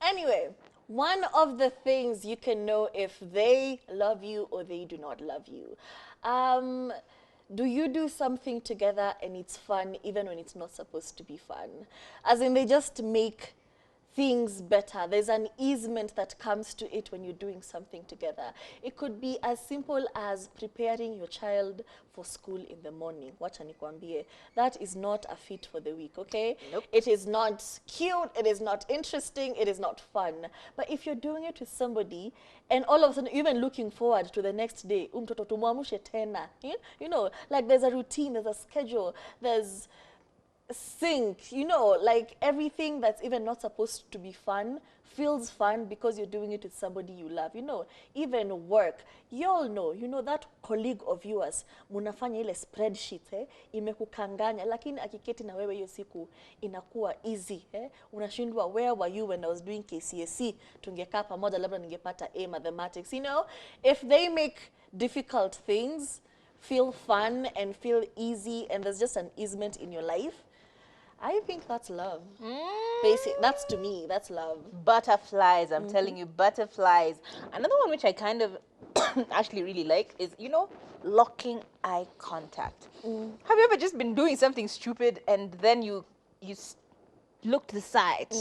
Anyway, one of the things you can know if they love you or they do not love you. Um, do you do something together and it's fun even when it's not supposed to be fun? As in, they just make things better. There's an easement that comes to it when you're doing something together. It could be as simple as preparing your child for school in the morning. Wacha nikwambie, that is not a fit for the week, okay? Nope. It is not cute, it is not interesting, it is not fun. But if you're doing it with somebody and all of a sudden even looking forward to the next day, mtoto tumwamshe tena. You know, like there's a routine, there's a schedule, there's sync, you know, like everything that's even not supposed to be fun feels fun because you're doing it with somebody you love. You know, even work, you all know, you know, that colleague of yours, munafanya ile spreadsheet, imekukanganya, lakini akiketi na wewe hiyo siku inakuwa easy, unashindwa, where were you when I was doing KCSE, tungekaa pamoja labda ningepata A mathematics. You know, if they make difficult things feel fun and feel easy and there's just an easement in your life, I think that's love. That's, to me, that's love. Butterflies, I'm telling you, butterflies. Another one which I kind of actually really like is, you know, locking eye contact. Have you ever just been doing something stupid and then you look to the side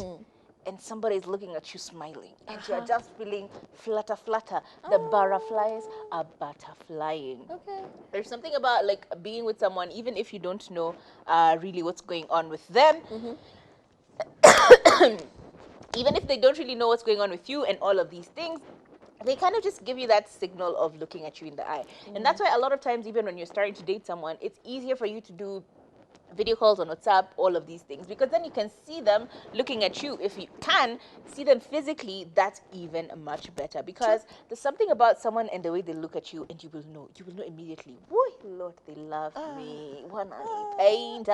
and somebody is looking at you smiling and you're just feeling flutter, flutter. The butterflies are butterflying. Okay. There's something about like being with someone, even if you don't know really what's going on with them, even if they don't really know what's going on with you and all of these things, they kind of just give you that signal of looking at you in the eye. And that's why a lot of times, even when you're starting to date someone, it's easier for you to do video calls on WhatsApp, all of these things, because then you can see them looking at you. If you can see them physically, that's even much better, because there's something about someone and the way they look at you, and you will know immediately, boy, Lord, they love me. One painter.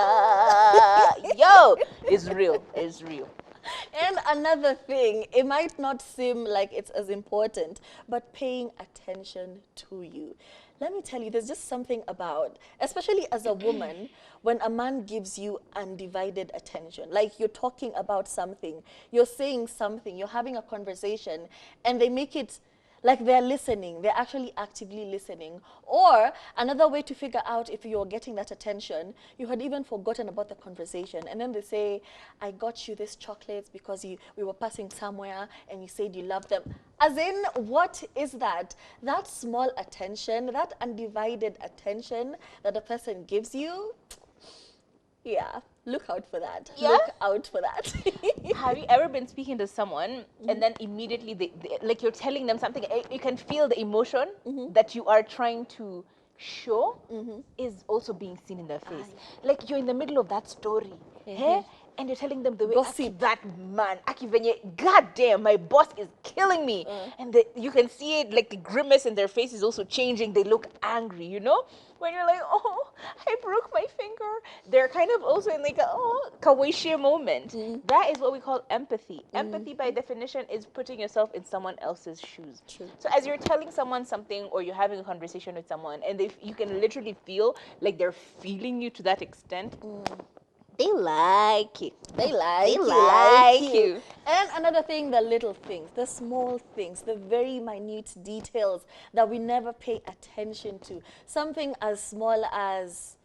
Yo, it's real. It's real. And another thing, it might not seem like it's as important, but paying attention to you. Let me tell you, there's just something about, especially as a woman, when a man gives you undivided attention, like you're talking about something, you're saying something, you're having a conversation, and they make it like they're listening, they're actually actively listening. Or another way to figure out if you're getting that attention, you had even forgotten about the conversation, and then they say, I got you this chocolates because we were passing somewhere and you said you loved them. As in, what is that? That small attention, that undivided attention that a person gives you, yeah, look out for that. Yeah? Look out for that. Have you ever been speaking to someone and then immediately they like you're telling them something, you can feel the emotion that you are trying to show is also being seen in their face. Like you're in the middle of that story, and you're telling them the way Aki, that man, Aki venye, God damn, my boss is killing me. And you can see it, like the grimace in their face is also changing. They look angry, you know? When you're like, oh, I broke my finger. They're kind of also in like a kawaii moment. That is what we call empathy. Empathy, by definition, is putting yourself in someone else's shoes. True. So as you're telling someone something or you're having a conversation with someone and you can literally feel like they're feeling you to that extent, they like you. They like They you. like you. And another thing, the little things, the small things, the very minute details that we never pay attention to. Something as small as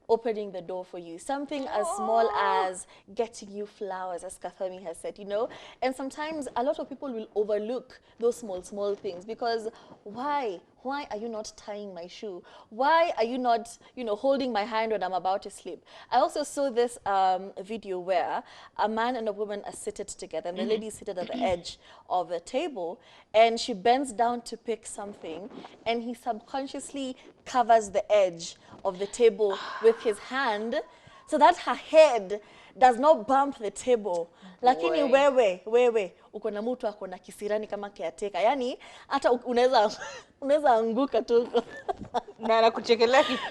opening the door for you. Something as small as getting you flowers, as Kathami has said, you know. And sometimes a lot of people will overlook those small things because why? Why are you not tying my shoe? Why are you not, you know, holding my hand when I'm about to sleep? I also saw this video where a man and a woman are seated together, and the lady is seated at the edge of the table, and she bends down to pick something, and he subconsciously covers the edge of the table with his hand so that her head does not bump the table. Lakini wewe uko na mtu ako na kisirani kama caretaker, yani hata unaweza anguka tu.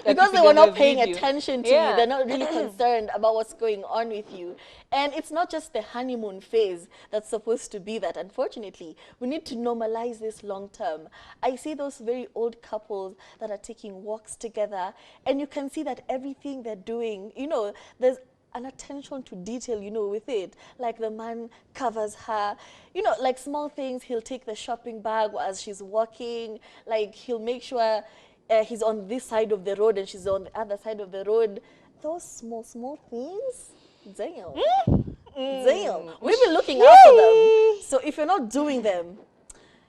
Because they were not paying attention to you. They're not really concerned about what's going on with you. And it's not just the honeymoon phase that's supposed to be that. Unfortunately, we need to normalize this long term. I see those very old couples that are taking walks together, and you can see that everything they're doing, you know, there's an attention to detail, you know, with it. Like the man covers her, you know, like small things. He'll take the shopping bag as she's walking. Like he'll make sure he's on this side of the road and she's on the other side of the road. Those small things, damn. Damn. We've been looking after them. So if you're not doing them,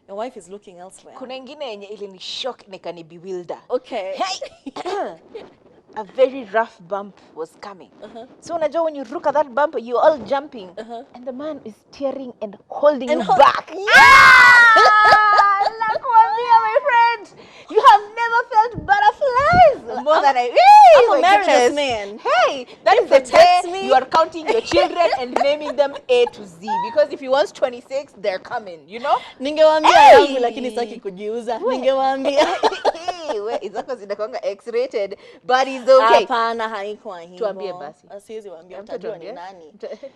your wife is looking elsewhere. Kuna ingine yenye ili ni shock nikani bewilder. Okay. Hey! A very rough bump was coming. So unajua when you look at that bump, you're all jumping. And the man is tearing and holding you back. Nakwambia, my friend, you have never felt butterflies more than I'm a married man. Hey, that is the day you are counting your children and naming them A to Z. Because if he wants 26, they're coming, you know? Ningewaambia yangu lakini sitaki kujiuza. Ningewaambia. Izako zinakuanga X-rated, but it's okay. Hapana, haikuwa hivyo. Tuambie basi. Asiwezi waambia utajua ni nani.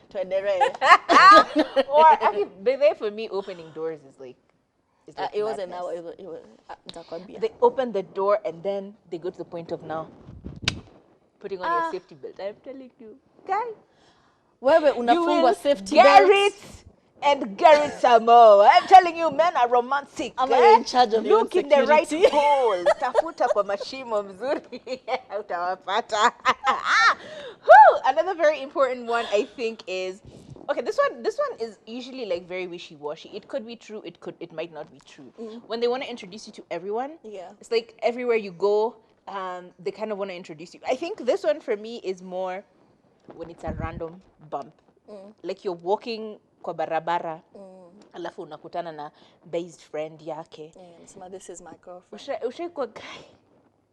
Tuendelee. Or actually, but there for me, opening doors is like it wasn't now. It was. Nitakwambia. They open the door and then they go to the point of now putting on your safety belt. I'm telling you, guy. Wewe unafungwa safety belt. And Garrett some more. I'm telling you, men are romantic. I'm in charge of Look in the right security. hole. Tafuta kwa mashimo mzuri. Utawapata. Another very important one, I think, is okay. This one is usually like very wishy-washy. It could be true. It might not be true. When they want to introduce you to everyone, it's like everywhere you go, they kind of want to introduce you. I think this one for me is more when it's a random bump, like you're walking kwa barabara, alafu unakutana na best friend yake. This is my girlfriend. Ushaikuwa guy.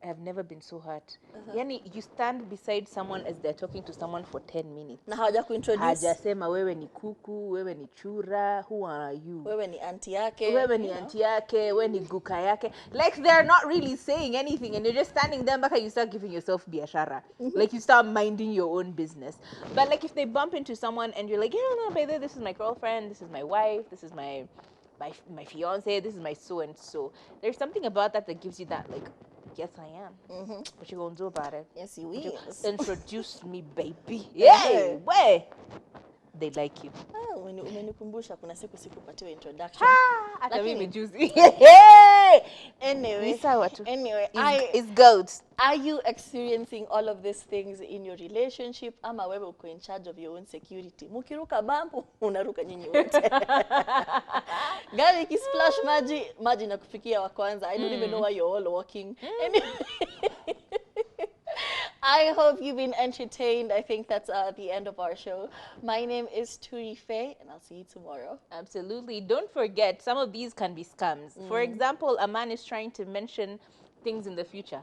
I have never been so hurt. Yani, you stand beside someone as they're talking to someone for 10 minutes. Na hawaja kuintroduce. Hajasema wewe ni kuku, wewe ni chura, who are you? Wewe ni auntie yake. Wewe ni auntie yake, wewe ni guka yake. Like they're not really saying anything and you're just standing there back and you start giving yourself biashara. Like you start minding your own business. But like if they bump into someone and you're like, no, baby, this is my girlfriend, this is my wife, this is my fiance, this is my so and so. There's something about that gives you that like, yes, I am. What you gonna do about it? Yes, you will. Introduce me, baby. Yeah, where? They like you. Umenikumbusha kuna siku sikupatiwa introduction. Hata mimi juzi. Anyway, it's gold. Are you experiencing all of these things in your relationship? Ama wewe uko in charge of your own security? Mukiruka bampu, unaruka nyinyi wote. Gari ikisplash maji na kufikia wa kwanza. I don't even know why you're all walking. Anyway. I hope you've been entertained. I think that's the end of our show. My name is Turi Faye, and I'll see you tomorrow. Absolutely. Don't forget, some of these can be scams. For example, a man is trying to mention things in the future.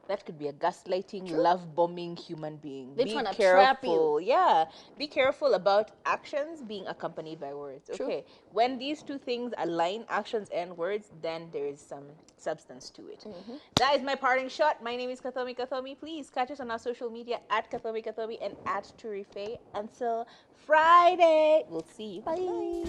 That could be a gaslighting, love bombing human being. They're trying to trap you. Yeah. Be careful about actions being accompanied by words. Okay. When these two things align, actions and words, then there is some substance to it. That is my parting shot. My name is Kathomi Kathomi. Please catch us on our social media at Kathomi Kathomi and at Turife. Until Friday. We'll see you. Bye.